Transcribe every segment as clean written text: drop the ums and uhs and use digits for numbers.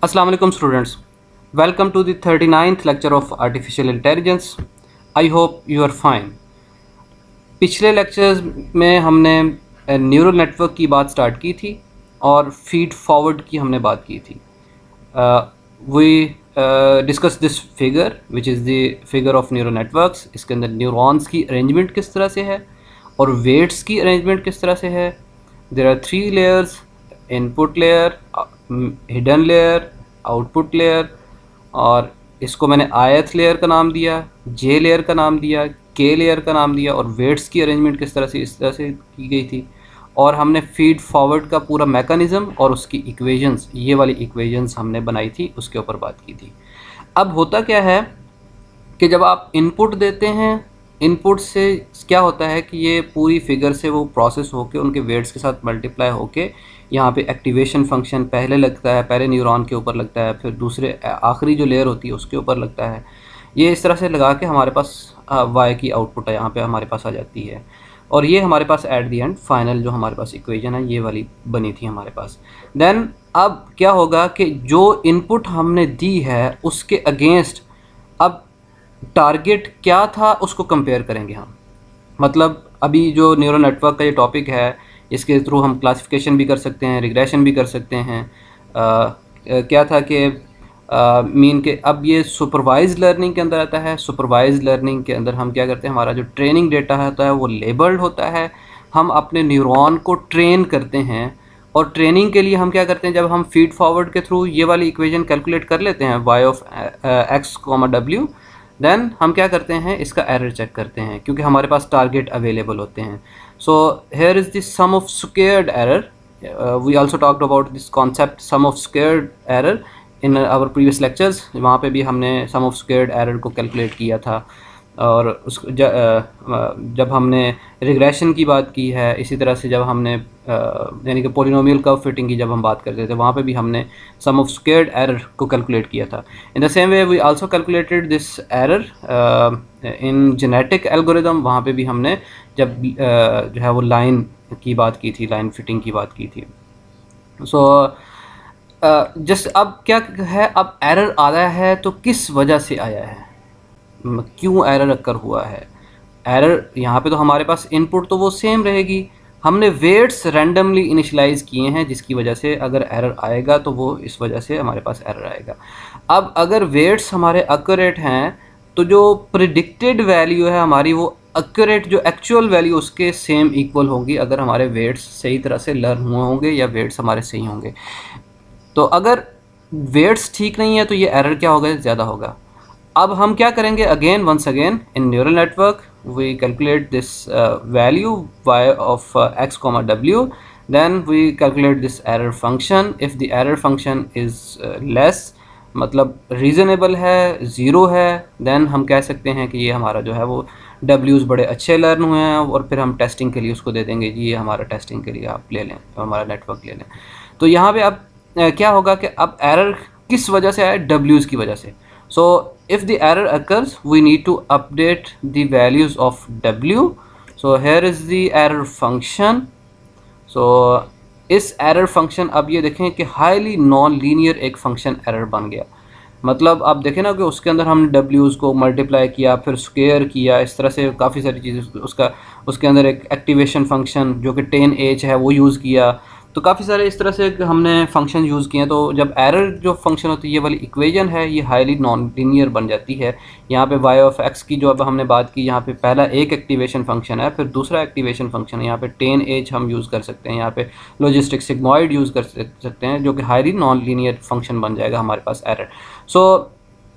Assalamu alaikum students. Welcome to the 39th lecture of Artificial Intelligence. I hope you are fine. पिछले lectures में हमने neural network की बात start की थी और फीड फॉरवर्ड की हमने बात की थी. We discuss this figure which is the figure of neural networks. इसके अंदर न्यूरॉन्स की अरेंजमेंट किस तरह से है और वेट्स की अरेंजमेंट किस तरह से है. There are 3 layers: input layer, hidden layer, output layer. और इसको मैंने ith लेयर का नाम दिया, j लेयर का नाम दिया, k लेयर का नाम दिया. और वेट्स की अरेंजमेंट किस तरह से इस तरह से की गई थी. और हमने फीड फॉरवर्ड का पूरा मैकेनिज़्म और उसकी इक्वेशंस, ये वाली इक्वेशंस हमने बनाई थी, उसके ऊपर बात की थी. अब होता क्या है कि जब आप इनपुट देते हैं, इनपुट से क्या होता है कि ये पूरी फिगर से वो प्रोसेस होके उनके वेट्स के साथ मल्टीप्लाई होके यहाँ पे एक्टिवेशन फंक्शन पहले लगता है, पहले न्यूरॉन के ऊपर लगता है, फिर दूसरे आखिरी जो लेयर होती है उसके ऊपर लगता है. ये इस तरह से लगा के हमारे पास y की आउटपुट है यहाँ पे हमारे पास आ जाती है. और ये हमारे पास एट दी एंड फाइनल जो हमारे पास इक्वेशन है ये वाली बनी थी हमारे पास. देन अब क्या होगा कि जो इनपुट हमने दी है उसके अगेंस्ट अब टारगेट क्या था उसको कंपेयर करेंगे हम. मतलब अभी जो न्यूरल नेटवर्क का ये टॉपिक है इसके थ्रू हम क्लासिफिकेशन भी कर सकते हैं, रिग्रेशन भी कर सकते हैं. क्या था कि मीन के अब ये सुपरवाइज्ड लर्निंग के अंदर आता है. सुपरवाइज्ड लर्निंग के अंदर हम क्या करते हैं, हमारा जो ट्रेनिंग डेटा होता है वो लेबल्ड होता है. हम अपने न्यूरॉन को ट्रेन करते हैं और ट्रेनिंग के लिए हम क्या करते हैं, जब हम फीड फॉरवर्ड के थ्रू ये वाली इक्वेशन कैलकुलेट कर लेते हैं y of x, w, then हम क्या करते हैं, इसका एरर चेक करते हैं क्योंकि हमारे पास टारगेट अवेलेबल होते हैं. So here is the sum of squared error. We also talked about this concept sum of squared error in our previous lectures. वहाँ पे भी हमने सम ऑफ स्क्वेयर्ड एरर को कैलकुलेट किया था. और उस जब हमने रिग्रेशन की बात की है, इसी तरह से जब हमने यानी कि पॉलिनोमियल कर्व फिटिंग की जब हम बात करते थे वहाँ पे भी हमने सम ऑफ स्क्वेयर्ड एरर को कैलकुलेट किया था. In the same way we also calculated this error in genetic algorithm. वहाँ पे भी हमने जब जो है वो लाइन की बात की थी, लाइन फिटिंग की बात की थी. सो जस्ट अब क्या है, अब एरर आया है तो किस वजह से आया है, क्यों एरर अक्कर हुआ है. एरर यहाँ पे तो हमारे पास इनपुट तो वो सेम रहेगी, हमने वेट्स रैंडमली इनिशलाइज किए हैं जिसकी वजह से अगर एरर आएगा तो वो इस वजह से हमारे पास एरर आएगा. अब अगर वेट्स हमारे एक्यूरेट हैं तो जो प्रिडिक्टेड वैल्यू है हमारी वो एक्यूरेट, जो एक्चुअल वैल्यू उसके सेम इक्वल होंगी अगर हमारे वेट्स सही तरह से लर्न हुए होंगे या वेट्स हमारे सही होंगे. तो अगर वेट्स ठीक नहीं है तो ये एरर क्या होगा, ज़्यादा होगा. अब हम क्या करेंगे, again once again in neural network we calculate this value y of x, w, then we calculate this error function. If the error function is less, मतलब रीज़नेबल है, ज़ीरो है, देन हम कह सकते हैं कि ये हमारा जो है वो w's बड़े अच्छे लर्न हुए हैं और फिर हम टेस्टिंग के लिए उसको दे देंगे जी ये हमारा टेस्टिंग के लिए आप ले लें, हमारा नेटवर्क ले लें. तो यहाँ पे अब क्या होगा कि अब एरर किस वजह से आया, w's की वजह से. So if the error occurs we need to update the values of w. So here is the error function. So इस error function अब ये देखें कि highly non-linear एक function error बन गया. मतलब आप देखें ना कि उसके अंदर हमने w's को मल्टीप्लाई किया, फिर स्क्वेयर किया, इस तरह से काफ़ी सारी चीज़ें, उसके अंदर एक एक्टिवेशन फंक्शन जो कि 10h है वो यूज़ किया. तो काफ़ी सारे इस तरह से हमने फंक्शन यूज़ किए हैं. तो जब एरर जो फंक्शन होती है ये वाली इक्वेशन है ये हाईली नॉन लीनियर बन जाती है. यहाँ पे y ऑफ x की जो अब हमने बात की, यहाँ पे पहला एक एक्टिवेशन फंक्शन है, फिर दूसरा एक्टिवेशन फंक्शन है, यहाँ पे 10h हम यूज़ कर सकते हैं, यहाँ पे लॉजिस्टिक सिग्मॉइड यूज़ कर सकते हैं जो कि हाईली नॉन लीनियर फंक्शन बन जाएगा हमारे पास एरर. सो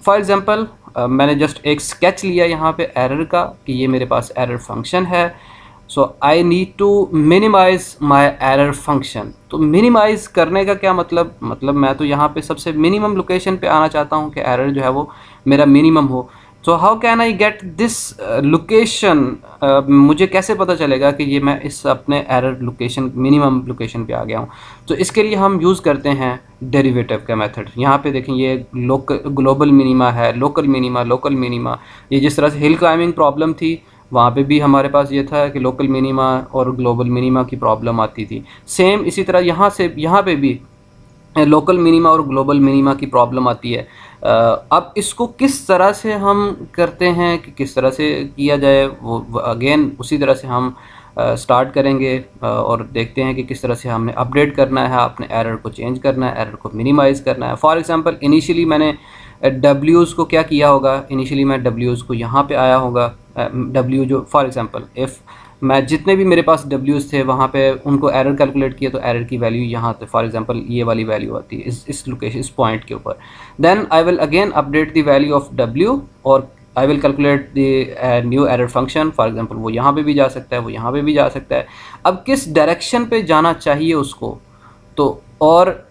फॉर एग्ज़ाम्पल मैंने जस्ट एक स्केच लिया यहाँ पे एरर का कि ये मेरे पास एरर फंक्शन है. So I need to minimise my error function. तो मिनिमाइज़ करने का क्या मतलब मैं तो यहाँ पे सबसे मिनिमम लोकेशन पे आना चाहता हूँ कि एरर जो है वो मेरा मिनिमम हो. So how can I get this location, मुझे कैसे पता चलेगा कि ये मैं इस अपने एरर लोकेशन, मिनिमम लोकेशन पे आ गया हूँ. तो इसके लिए हम यूज़ करते हैं डेरिवेटिव का मेथड. यहाँ पे देखें ये ग्लोबल मिनिमा है, लोकल मिनिमा. ये जिस तरह से हिल क्लाइंबिंग प्रॉब्लम थी वहाँ पे भी हमारे पास ये था कि लोकल मिनिमा और ग्लोबल मिनिमा की प्रॉब्लम आती थी. सेम इसी तरह यहाँ पे भी लोकल मिनिमा और ग्लोबल मिनिमा की प्रॉब्लम आती है। अब इसको किस तरह से हम करते हैं कि किस तरह से किया जाए, वो अगेन उसी तरह से हम स्टार्ट करेंगे और देखते हैं कि किस तरह से हमने अपडेट करना है, अपने एरर को चेंज करना है, एरर को मिनिमाइज़ करना है। फॉर एग्जांपल इनिशियली मैंने डब्ल्यूज़ को क्या किया होगा, इनिशियली मैं डब्ल्यूज़ को यहाँ पे आया होगा, डब्ल्यू जो फॉर एग्जांपल इफ़ मैं जितने भी मेरे पास डब्ल्यूज़ थे वहाँ पे उनको एरर कैलकुलेट किया तो एरर की वैल्यू यहाँ पे फॉर एग्जांपल ये वाली वैल्यू आती है इस लोकेशन, इस पॉइंट के ऊपर। Then I will again update the value of W और I will calculate the new error function. For example वो यहाँ पे भी जा सकता है, वो यहाँ पे भी जा सकता है। अब किस डायरेक्शन पे जाना चाहिए उसको, तो और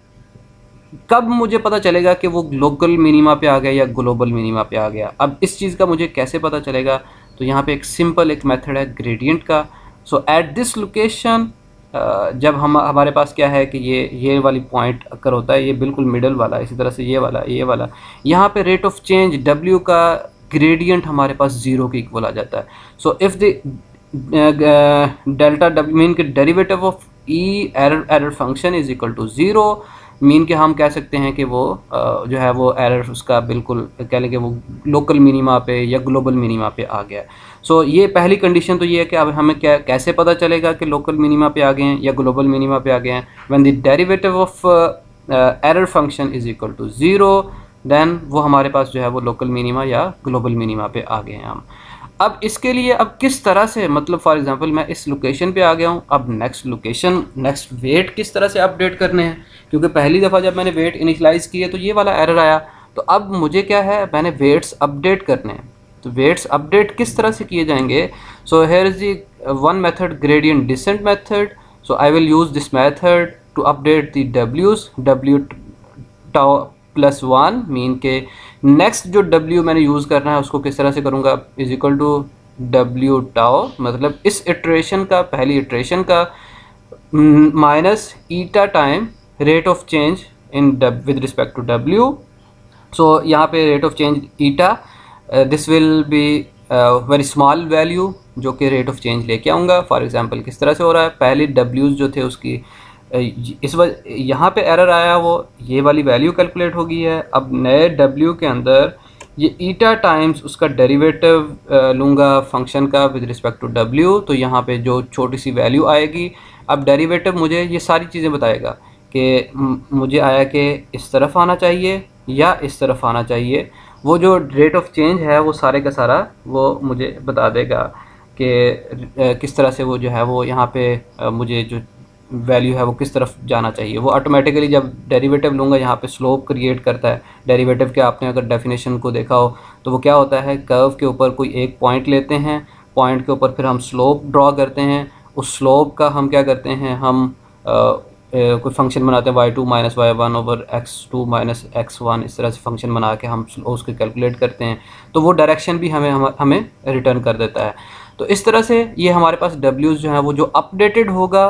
कब मुझे पता चलेगा कि वो लोकल मिनिमा पे आ गया या ग्लोबल मिनिमा पे आ गया। अब इस चीज़ का मुझे कैसे पता चलेगा, तो यहाँ पे एक सिंपल एक मेथड है ग्रेडियंट का। सो एट दिस लोकेशन जब हमारे पास क्या है कि ये वाली पॉइंट अकर होता है, ये बिल्कुल मिडल वाला, इसी तरह से ये वाला यहाँ पे रेट ऑफ चेंज डब्ल्यू का ग्रेडियंट हमारे पास 0 के इक्वल आ जाता है। So if the delta W mean के derivative of E error function is equal to 0 mean के हम कह सकते हैं कि वो जो है वो एरर उसका बिल्कुल कह लें कि वो लोकल मिनिमा पे या ग्लोबल मिनिमा पे आ गया। सो ये पहली कंडीशन तो ये है कि अब हमें कैसे पता चलेगा कि लोकल मिनिमा पे आ गए हैं या ग्लोबल मिनिमा पे आ गए हैं। When the derivative of error function is equal to 0 then वो हमारे पास जो है वो लोकल मिनिमा या ग्लोबल मिनिमा पे आ गए हैं हम। अब इसके लिए अब किस तरह से, मतलब फॉर एग्जांपल मैं इस लोकेशन पे आ गया हूँ, अब नेक्स्ट वेट किस तरह से अपडेट करने हैं, क्योंकि पहली दफ़ा जब मैंने वेट इनिशलाइज़ किए तो ये वाला एरर आया। तो अब मुझे क्या है, मैंने वेट्स अपडेट करने हैं। तो वेट्स अपडेट किस तरह से किए जाएंगे, so here is the one method gradient descent method. So I will use this method to update the डब्ल्यूज, डब्ल्यू टाउ +1 मीन के नेक्स्ट जो W मैंने यूज़ करना है उसको किस तरह से करूँगा, is equal to W tau, मतलब इस इटरेशन का, पहली इटरेशन का minus eta time rate of change in with respect to W। So यहाँ पे rate of change eta, this will be very small value जो कि रेट ऑफ चेंज लेके आऊँगा। फॉर एग्जांपल किस तरह से हो रहा है, पहले डब्ल्यूज़ जो थे उसकी इस वजह यहाँ पे एरर आया, वो ये वाली वैल्यू कैलकुलेट हो गई है। अब नए W के अंदर ये ईटा टाइम्स उसका डेरिवेटिव लूँगा फंक्शन का विद रिस्पेक्ट टू W, तो यहाँ पे जो छोटी सी वैल्यू आएगी, अब डेरिवेटिव मुझे ये सारी चीज़ें बताएगा कि मुझे आया कि इस तरफ आना चाहिए या इस तरफ आना चाहिए। वो जो रेट ऑफ चेंज है वो सारे का सारा वो मुझे बता देगा कि किस तरह से वो जो है वो यहाँ पे मुझे जो वैल्यू है वो किस तरफ जाना चाहिए। वो ऑटोमेटिकली जब डेरिवेटिव लूँगा यहाँ पे स्लोप क्रिएट करता है। डेरिवेटिव के आपने अगर डेफिनेशन को देखा हो तो वो क्या होता है, कर्व के ऊपर कोई एक पॉइंट लेते हैं, पॉइंट के ऊपर फिर हम स्लोप ड्रॉ करते हैं, उस स्लोप का हम क्या करते हैं, हम कोई फंक्शन बनाते हैं y2 - y1 over x2 - x1, इस तरह से फंक्शन बना के हम उसको कैलकुलेट करते हैं, तो वो डायरेक्शन भी हमें रिटर्न कर देता है। तो इस तरह से ये हमारे पास डब्ल्यूज़ जो है वो जो अपडेटेड होगा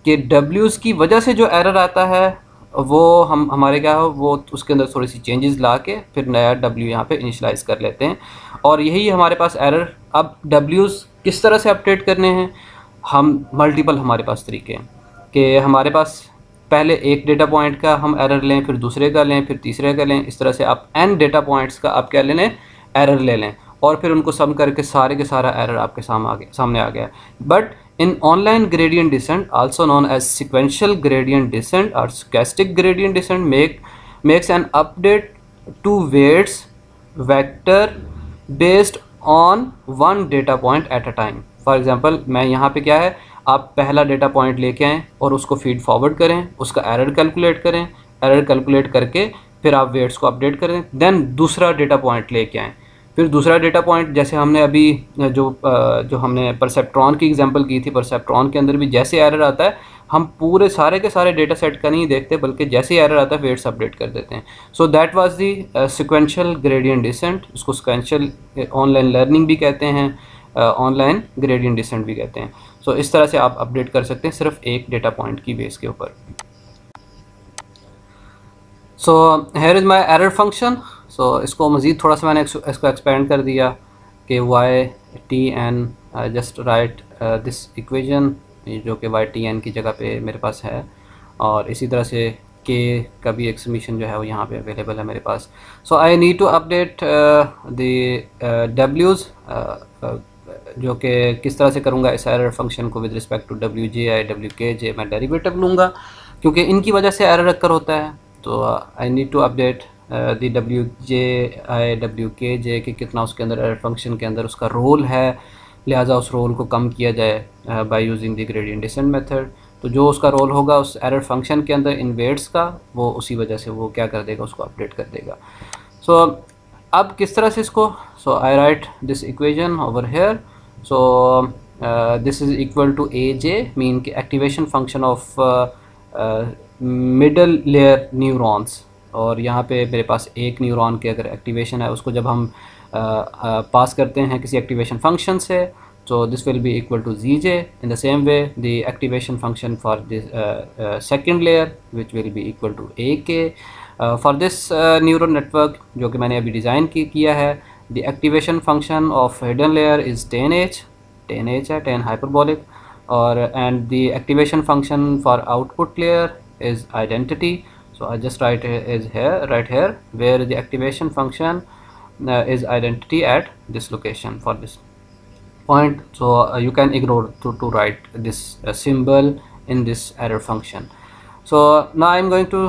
कि डब्ल्यूज़ की वजह से जो एरर आता है वो हमारे क्या हो, वो उसके अंदर थोड़ी सी चेंजेस ला के फिर नया W यहाँ पे इनिशलाइज़ कर लेते हैं। और यही हमारे पास एरर। अब डब्ल्यूज़ किस तरह से अपडेट करने हैं, हम मल्टीपल हमारे पास तरीके हैं कि हमारे पास पहले एक डेटा पॉइंट का हम एरर लें, फिर दूसरे का लें, फिर तीसरे का लें, इस तरह से आप n डेटा पॉइंट्स का आप क्या ले लें, एरर ले लें, और फिर उनको सम करके सारे के सारा एरर आपके सामने आ गया। But in online gradient descent, also known as sequential gradient descent or stochastic gradient descent, makes an update to weights vector based on one data point at a time. For example, मैं यहाँ पे क्या है, आप पहला data point लेके आएँ और उसको फीड फॉरवर्ड करें, उसका एरर कैलकुलेट करें, एरर कैलकुलेट करके फिर आप वेट्स को अपडेट करें, देन दूसरा डेटा पॉइंट लेके आएँ, फिर दूसरा डेटा पॉइंट, जैसे हमने अभी जो हमने परसेप्ट्रॉन की एग्जांपल की थी, परसेप्ट्रॉन के अंदर भी जैसे एरर आता है हम पूरे सारे के सारे डेटा सेट का नहीं देखते, बल्कि जैसे एरर आता है वेट्स अपडेट कर देते हैं। So that was the sequential gradient descent. उसको सिक्वेंशियल ऑनलाइन लर्निंग भी कहते हैं, ऑनलाइन ग्रेडियंट डिसेंट भी कहते हैं। सो इस तरह से आप अपडेट कर सकते हैं सिर्फ एक डेटा पॉइंट की बेस के ऊपर। So here is my error function. So इसको मज़ीद थोड़ा सा मैंने इसको एक्सपेंड कर दिया कि y(t(n) just right this equation जो कि y(t(n) की जगह पे मेरे पास है, और इसी तरह से के का भी एक समीशन जो है वो यहाँ पे अवेलेबल है मेरे पास. So I need to update the डब्ल्यूज़, जो कि किस तरह से करूँगा इस एरर फंक्शन को with respect to W J I W K J. मैं डेरिवेटिव लूँगा क्योंकि इनकी वजह से एरर अक्कर होता है. तो I need to update the W J I W K J कि कितना उसके अंदर एरर फंक्शन के अंदर उसका रोल है, लिहाजा उस रोल को कम किया जाए by using the gradient descent method. तो जो उसका रोल होगा उस एरर फंक्शन के अंदर इन वेट्स का, वो उसी वजह से वो क्या कर देगा, उसको अपडेट कर देगा. सो अब किस तरह से इसको, so I write this equation over here. So this is equal to A J, mean कि activation function of middle layer neurons. और यहाँ पे मेरे पास एक न्यूरॉन के अगर एक्टिवेशन है, उसको जब हम पास करते हैं किसी एक्टिवेशन फंक्शन से, so this will be equal to zj. In the same way the activation function for this second layer which will be equal to ak. For this neural network जो कि मैंने अभी डिज़ाइन किया है, the activation function of hidden layer is 10h है, 10 hyperbolic, और and the activation function for output layer is identity. So I just write is here, right here, where the activation function is identity at this location for this point. So you can ignore to write this symbol in this error function. So now I am going to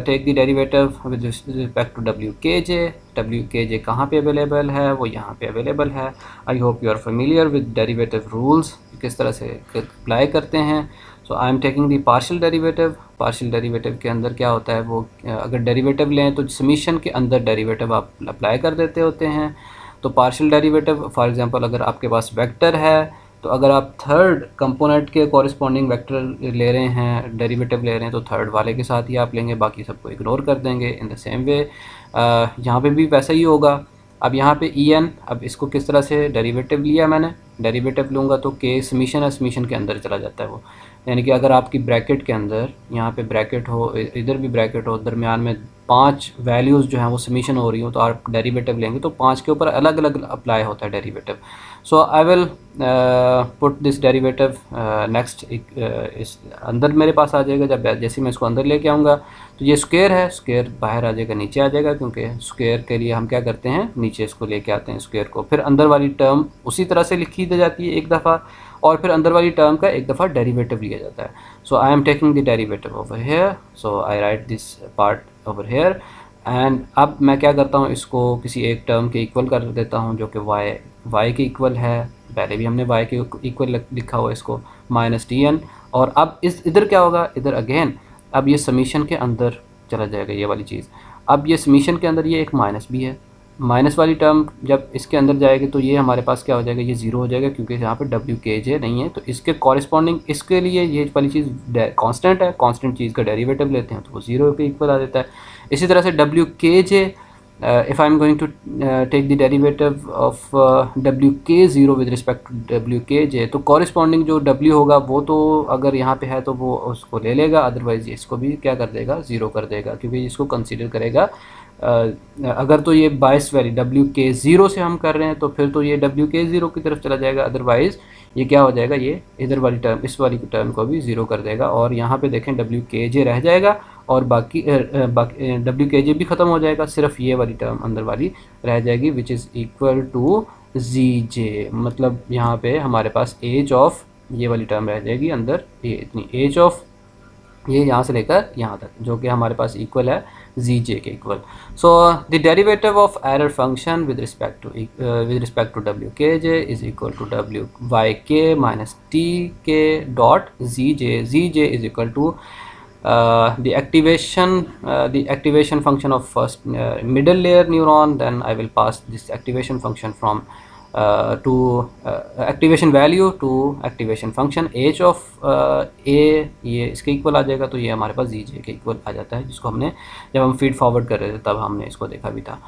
take the derivative with respect to wkj. wkj कहाँ पे available है, वो यहाँ पे available है. I hope you are familiar with derivative rules, किस तरह से अप्लाई करते हैं. So I am taking the partial derivative. Partial derivative के अंदर क्या होता है, वो अगर डेरिवेटिव लें तो समीशन के अंदर डेरिवेटिव आप अप्लाई कर देते होते हैं. तो पार्शियल डेरिवेटिव, फॉर एग्जांपल अगर आपके पास वेक्टर है, तो अगर आप थर्ड कंपोनेंट के कॉरिस्पॉन्डिंग वेक्टर ले रहे हैं, डेरिवेटिव ले रहे हैं, तो थर्ड वाले के साथ ही आप लेंगे, बाकी सबको इग्नोर कर देंगे. इन द सेम वे यहाँ पे भी वैसा ही होगा. अब यहाँ पे en, अब इसको किस तरह से डेरिवेटिव लिया मैंने, डेरिवेटिव लूँगा तो के समीशन है, समीशन के अंदर चला जाता है वो. यानी कि अगर आपकी ब्रैकेट के अंदर यहाँ पे ब्रैकेट हो, इधर भी ब्रैकेट हो, दरमियान में 5 वैल्यूज़ जो हैं वो समीशन हो रही हो, तो आप डेरिवेटिव लेंगे तो 5 के ऊपर अलग अलग अप्लाई होता है derivative. So I will put this derivative next, इस अंदर मेरे पास आ जाएगा. जब जैसे मैं इसको अंदर लेके आऊँगा तो ये स्क्वायर है, स्क्वायर बाहर आ जाएगा, नीचे आ जाएगा, क्योंकि स्क्वायर के लिए हम क्या करते हैं, नीचे इसको लेके आते हैं स्क्वायर को. फिर अंदर वाली टर्म उसी तरह से लिखी दी जाती है एक दफ़ा, और फिर अंदर वाली टर्म का एक दफ़ा डेरिवेटिव लिया जाता है. So I am taking the derivative over here. So I write this part over here. And अब मैं क्या करता हूँ, इसको किसी एक टर्म के इक्वल कर देता हूँ जो कि y के इक्वल है. पहले भी हमने y के इक्वल लिखा हुआ है इसको, माइनस dn. और अब इधर क्या होगा, इधर अगेन अब ये समीशन के अंदर चला जाएगा ये वाली चीज़. अब ये समीशन के अंदर ये एक माइनस भी है, माइनस वाली टर्म जब इसके अंदर जाएगी तो ये हमारे पास क्या हो जाएगा, ये ज़ीरो हो जाएगा, क्योंकि यहाँ पे wkj नहीं है. तो इसके कॉरिस्पॉन्डिंग इसके लिए ये वाली चीज़ कांस्टेंट है, कांस्टेंट चीज़ का डेरिवेटिव लेते हैं तो वो ज़ीरो के इक्वल आ जाता है. इसी तरह से wkj, if I am going to take the derivative of wk0 with respect to wkj, तो कॉरिस्पॉन्डिंग जो w होगा वो तो अगर यहाँ पे है तो वो उसको ले लेगा, अदरवाइज़ इसको भी क्या कर देगा, ज़ीरो कर देगा, क्योंकि इसको कंसीडर करेगा. अगर तो ये 22 वैल्यू wk0 से हम कर रहे हैं तो फिर तो ये wk0 की तरफ चला जाएगा, अदरवाइज़ ये क्या हो जाएगा, ये इधर वाली टर्म, इस वाली टर्म को भी ज़ीरो कर देगा. और यहाँ पे देखें wkj रह जाएगा और बाकी wkj भी ख़त्म हो जाएगा, सिर्फ ये वाली टर्म अंदर वाली रह जाएगी, which is equal to zj. मतलब यहाँ पे हमारे पास एज ऑफ ये वाली टर्म रह जाएगी अंदर, ये इतनी एज ऑफ ये यहाँ से लेकर यहाँ तक, जो कि हमारे पास इक्वल है zj के equal. So the derivative of error function with respect to wkj is equal to wyk minus tk dot zj is equal to the activation function of first middle layer neuron. Then I will pass this activation function from to activation value to activation function. H of a ये इसके equal आ जाएगा, तो ये हमारे पास zj के equal आ जाता है, जिसको हमने जब हम फीड फॉरवर्ड कर रहे थे तब हमने इसको देखा भी था.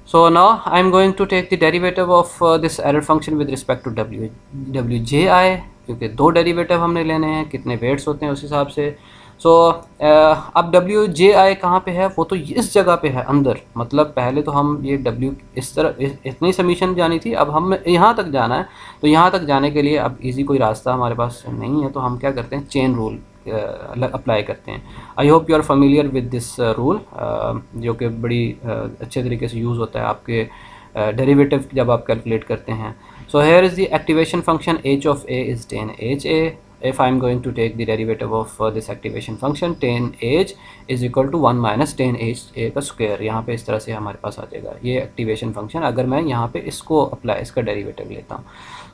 So now I am going to take the derivative of this error function with respect to wji, क्योंकि दो डेरिवेटिव हमने लेने हैं, कितने वेट्स होते हैं उस हिसाब से. सो अब wji कहाँ पे है, वो तो इस जगह पे है अंदर. मतलब पहले तो हम ये w इस तरह इतनी समीशन जानी थी, अब हम यहाँ तक जाना है. तो यहाँ तक जाने के लिए अब इजी कोई रास्ता हमारे पास नहीं है, तो हम क्या करते हैं, चेन रूल अप्लाई करते हैं। I hope you are familiar with this rule, जो कि बड़ी अच्छे तरीके से यूज़ होता है आपके डेरिवेटिव जब आप कैलकुलेट करते हैं। So here is the activation function h of a is tan h a. If I am going to take the derivative of this activation function, tan h is equal to 1 minus tan h a का square, यहाँ पे इस तरह से हमारे पास आ जाएगा ये activation function, अगर मैं यहाँ पे इसको अप्लाई इसका डेरिवेटिव लेता हूँ।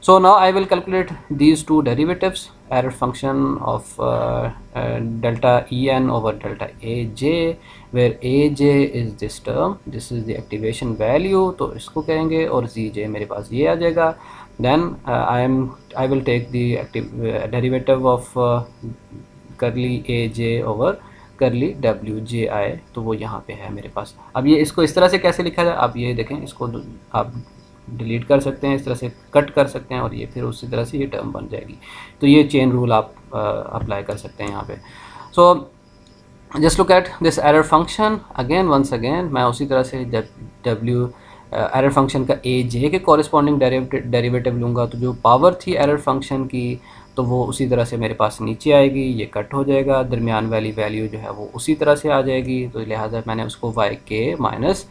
So now I will calculate these two derivatives, error function of delta En over delta Aj, where Aj is this term, this is the activation value, तो इसको कहेंगे, और Zj मेरे पास ये आ जाएगा। Then I will take the derivative of curly Aj over curly Wji, तो वो यहाँ पे है मेरे पास। अब ये इसको इस तरह से कैसे लिखा जाए, आप ये देखें, इसको आप डिलीट कर सकते हैं, इस तरह से कट कर सकते हैं, और ये फिर उसी तरह से ये टर्म बन जाएगी। तो ये चेन रूल आप अप्लाई कर सकते हैं यहाँ पे। So just look at this error function again, once again मैं उसी तरह से डब्ल्यू एरर फंक्शन का ए जे के कॉरेस्पॉन्डिंग डेरिवेटिव लूँगा, तो जो पावर थी एरर फंक्शन की तो वो उसी तरह से मेरे पास नीचे आएगी, ये कट हो जाएगा, दरमियान वाली वैल्यू जो है वो उसी तरह से आ जाएगी। तो लिहाजा मैंने उसको वाई के माइनस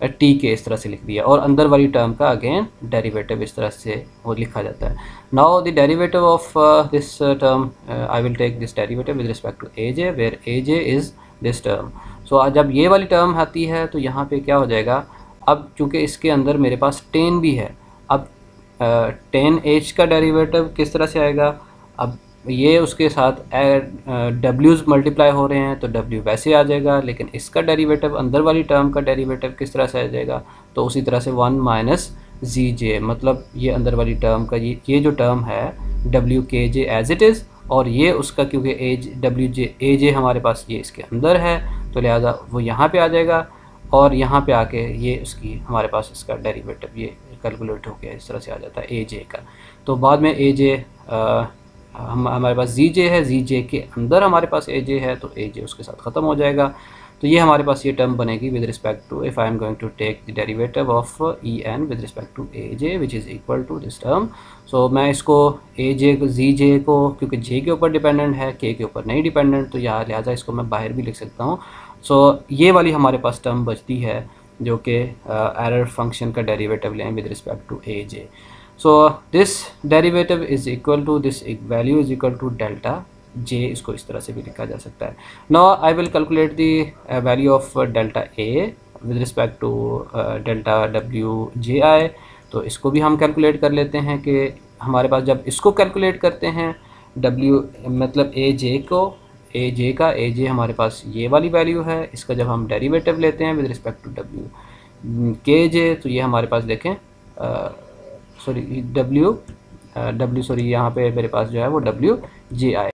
टी के इस तरह से लिख दिया, और अंदर वाली टर्म का अगेन डेरिवेटिव इस तरह से वो लिखा जाता है। Now the derivative of this term, I will take this derivative with respect to A J, where A J is this term. So जब ये वाली टर्म आती है तो यहाँ पे क्या हो जाएगा, अब चूँकि इसके अंदर मेरे पास टेन भी है, अब टेन एच का डेरिवेटिव किस तरह से आएगा, अब ये उसके साथ डब्ल्यूज़ मल्टीप्लाई हो रहे हैं तो डब्ल्यू वैसे आ जाएगा, लेकिन इसका डेरिवेटिव अंदर वाली टर्म का डेरिवेटिव किस तरह से आ जाएगा, तो उसी तरह से 1 माइनस जी जे, मतलब ये अंदर वाली टर्म का ये जो टर्म है W K J as it is, और ये उसका क्योंकि एज डब्ल्यू जे ए जे हमारे पास ये इसके अंदर है, तो लिहाजा वो यहाँ पे आ जाएगा, और यहाँ पे आके ये उसकी हमारे पास इसका डेरिवेटिव ये कैलकुलेट हो गया, इस तरह से आ जाता है ए जे का। तो बाद में ए जे हमारे पास जी जे है, जी जे के अंदर हमारे पास ए जे है, तो ए जे उसके साथ ख़त्म हो जाएगा। तो ये हमारे पास ये टर्म बनेगी with respect to, if I am going to take the derivative of E N with respect to A J which is equal to this term. So मैं इसको ए जे को जी जे को, क्योंकि जे के ऊपर डिपेंडेंट है, के ऊपर नहीं डिपेंडेंट, तो यहाँ लिहाजा इसको मैं बाहर भी लिख सकता हूँ। सो ये वाली हमारे पास टर्म बचती है जो कि एरर फंक्शन का डेरिवेटिव लें with respect to A J. So this derivative is equal to this value is equal to delta j, इसको इस तरह से भी लिखा जा सकता है। Now I will calculate the value of delta a with respect to delta wji। तो इसको भी हम कैलकुलेट कर लेते हैं कि हमारे पास जब इसको कैलकुलेट करते हैं w मतलब a j को, a j का a j हमारे पास ये वाली वैल्यू है, इसका जब हम डेरिवेटिव लेते हैं विद रिस्पेक्ट टू w के j, तो ये हमारे पास देखें सॉरी डब्ल्यू सॉरी यहाँ पे मेरे पास जो है वो W G I.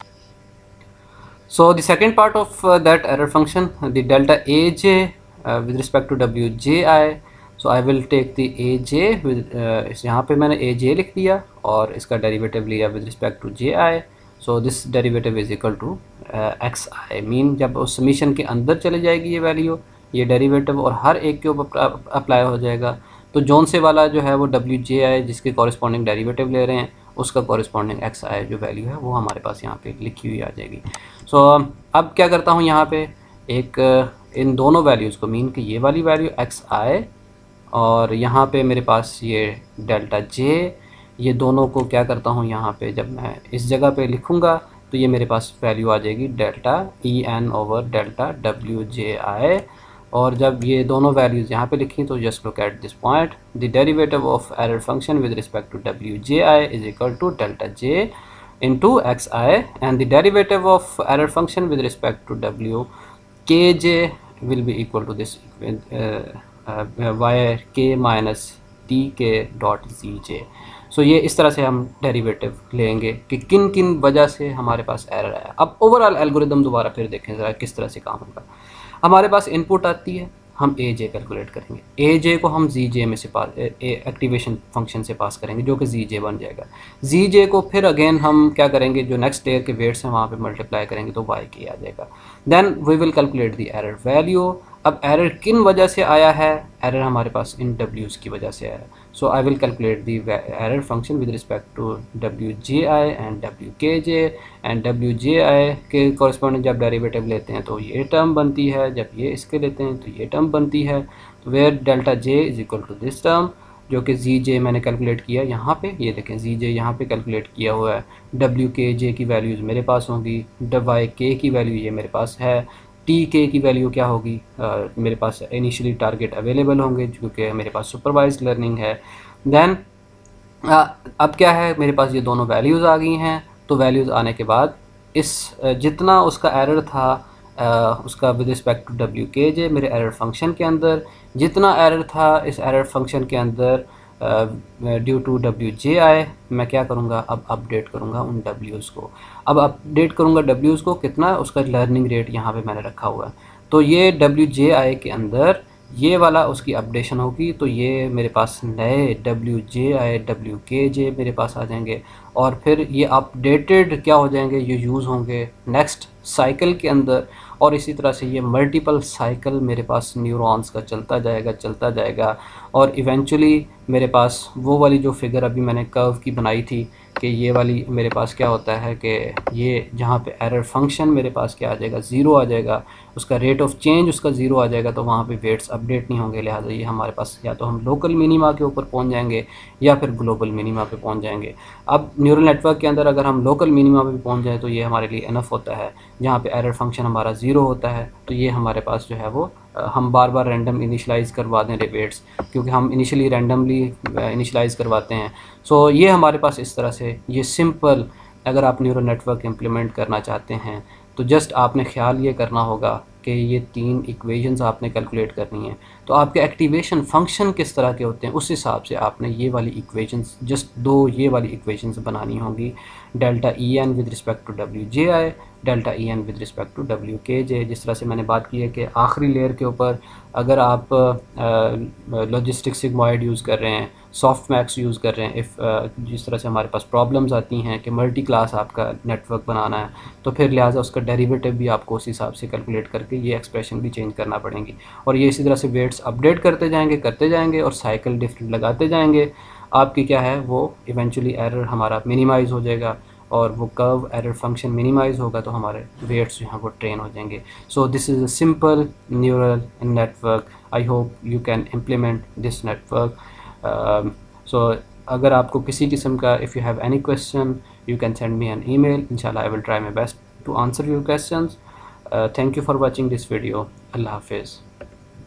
So the second part of that error function the delta A J with respect to W J I. So I will take the A J with, यहाँ पे मैंने ए जे लिख दिया और इसका डेरिवेटिव लिया with respect to J I. So this derivative is equal to X I, mean जब उस समीशन के अंदर चले जाएगी ये वैल्यू, ये डेरिवेटिव और हर एक के ऊपर अप्लाई हो जाएगा, तो जोन से वाला जो है वो डब्ल्यू जे आई जिसके कॉरेस्पॉन्डिंग डेरिवेटिव ले रहे हैं उसका कॉरेस्पॉन्डिंग एक्स आई जो वैल्यू है वो हमारे पास यहाँ पे लिखी हुई आ जाएगी। सो अब क्या करता हूँ यहाँ पे एक इन दोनों वैल्यूज़ को, मीन कि ये वाली वैल्यू एक्स आई और यहाँ पे मेरे पास ये डेल्टा जे, ये दोनों को क्या करता हूँ यहाँ पे जब मैं इस जगह पे लिखूँगा तो ये मेरे पास वैल्यू आ जाएगी delta E N over delta W J I. और जब ये दोनों वैल्यूज़ यहाँ पे लिखी तो just look at this point, the derivative of error function with respect to W J I is equal to delta J into X I, and the derivative of error function with respect to W K J will be equal to this Y K minus T K dot G जे। सो ये इस तरह से हम derivative लेंगे कि किन किन वजह से हमारे पास एरर आया। अब ओवरऑल एल्गोरिदम दोबारा फिर देखें ज़रा किस तरह से काम होगा। हमारे पास इनपुट आती है, हम ए जे कैलकुलेट करेंगे, ए जे को हम जी जे में से पास एक्टिवेशन फंक्शन से पास करेंगे जो कि जी जे बन जाएगा। जी जे को फिर अगेन हम क्या करेंगे, जो नेक्स्ट लेयर के वेट्स हैं वहाँ पे मल्टीप्लाई करेंगे तो वाई के आ जाएगा। Then we will calculate the error value. अब एरर किन वजह से आया है, एरर हमारे पास इन डब्ल्यूज़ की वजह से आया है। So I will calculate the error function with respect to wji and wkj, and wji के corresponding जब डेरिवेटिव लेते हैं तो ये टर्म बनती है, जब ये इसके लेते हैं तो ये टर्म बनती है। तो where delta j is equal to this term, जो कि जी जे मैंने कैलकुलेट किया यहाँ पे, ये देखें जी जे यहाँ पे कैलकुलेट किया हुआ है। डब्ल्यू के जे की वैल्यूज़ मेरे पास होंगी, वाई के की वैल्यू ये मेरे पास है, टी के की वैल्यू क्या होगी, मेरे पास इनिशियली टारगेट अवेलेबल होंगे क्योंकि मेरे पास सुपरवाइज्ड लर्निंग है। देन अब क्या है, मेरे पास ये दोनों वैल्यूज़ आ गई हैं। तो वैल्यूज़ आने के बाद इस जितना उसका एरर था उसका with respect to W K जे मेरे एरर फंक्शन के अंदर जितना एरर था, इस एरर फंक्शन के अंदर ड्यू टू डब्ल्यू जे आई मैं क्या करूँगा, अब अपडेट करूँगा उन डब्ल्यूज़ को। अब अपडेट करूँगा डब्ल्यूज़ को, कितना, उसका लर्निंग रेट यहाँ पे मैंने रखा हुआ है। तो ये डब्ल्यू जे आई के अंदर ये वाला उसकी अपडेशन होगी, तो ये मेरे पास नए W J I W K जे मेरे पास आ जाएंगे, और फिर ये अपडेटेड क्या हो जाएंगे, ये यूज़ होंगे नेक्स्ट साइकिल के अंदर। और इसी तरह से ये मल्टीपल साइकिल मेरे पास न्यूरॉन्स का चलता जाएगा और इवेंचुअली मेरे पास वो वाली जो फिगर अभी मैंने कर्व की बनाई थी कि ये वाली मेरे पास क्या होता है कि ये जहाँ पे एरर फंक्शन मेरे पास क्या आ जाएगा, ज़ीरो आ जाएगा, उसका रेट ऑफ चेंज उसका ज़ीरो आ जाएगा, तो वहाँ पे वेट्स अपडेट नहीं होंगे। लिहाजा ये हमारे पास या तो हम लोकल मिनिमा के ऊपर पहुँच जाएंगे या फिर ग्लोबल मिनिमा पे पहुँच जाएंगे। अब न्यूरल नेटवर्क के अंदर अगर हम लोकल मिनिमा पे पहुँच जाए तो ये हमारे लिए इनफ होता है, जहाँ पे एरर फंक्शन हमारा ज़ीरो होता है। तो ये हमारे पास जो है वो हम बार बार रैंडम इनिशलाइज़ करवा दें वेट्स, क्योंकि हम इनिशियली रैंडमली इनिशलाइज़ करवाते हैं। सो ये हमारे पास इस तरह से ये सिंपल, अगर आप न्यूरल नेटवर्क इम्प्लीमेंट करना चाहते हैं तो जस्ट आपने ख्याल ये करना होगा कि ये 3 इक्वेशंस आपने कैलकुलेट करनी है। तो आपके एक्टिवेशन फंक्शन किस तरह के होते हैं उस हिसाब से आपने ये वाली इक्वेशंस, जस्ट 2 ये वाली इक्वेशंस बनानी होंगी। Delta E N with respect to W J I, delta E N with respect to W K J. जिस तरह से मैंने बात की है कि आखिरी लेयर के ऊपर अगर आप लॉजिस्टिक सिग्मॉइड यूज़ कर रहे हैं, सॉफ्ट मैक्स यूज़ कर रहे हैं, जिस तरह से हमारे पास प्रॉब्लम्स आती हैं कि मल्टी क्लास आपका नेटवर्क बनाना है, तो फिर लिहाजा उसका डेरिवेटिव भी आपको उस हिसाब से कैलकुलेट करके ये एक्सप्रेशन भी चेंज करना पड़ेंगी। और ये इसी तरह से वेट्स अपडेट करते जाएंगे और साइकिल डिफरेंट लगाते जाएंगे। आपकी क्या है वो इवेंचुअली एरर हमारा मिनिमाइज़ हो जाएगा और वो कर्व एरर फंक्शन मिनिमाइज़ होगा, तो हमारे वेट्स जो हैं वो ट्रेन हो जाएंगे। So this is a simple neural network. I hope you can implement this network. So अगर आपको किसी किस्म का if you have any question you can send me an email. इंशाल्लाह I will try my best to answer your questions. Thank you for watching this video. अल्लाह हाफिज़।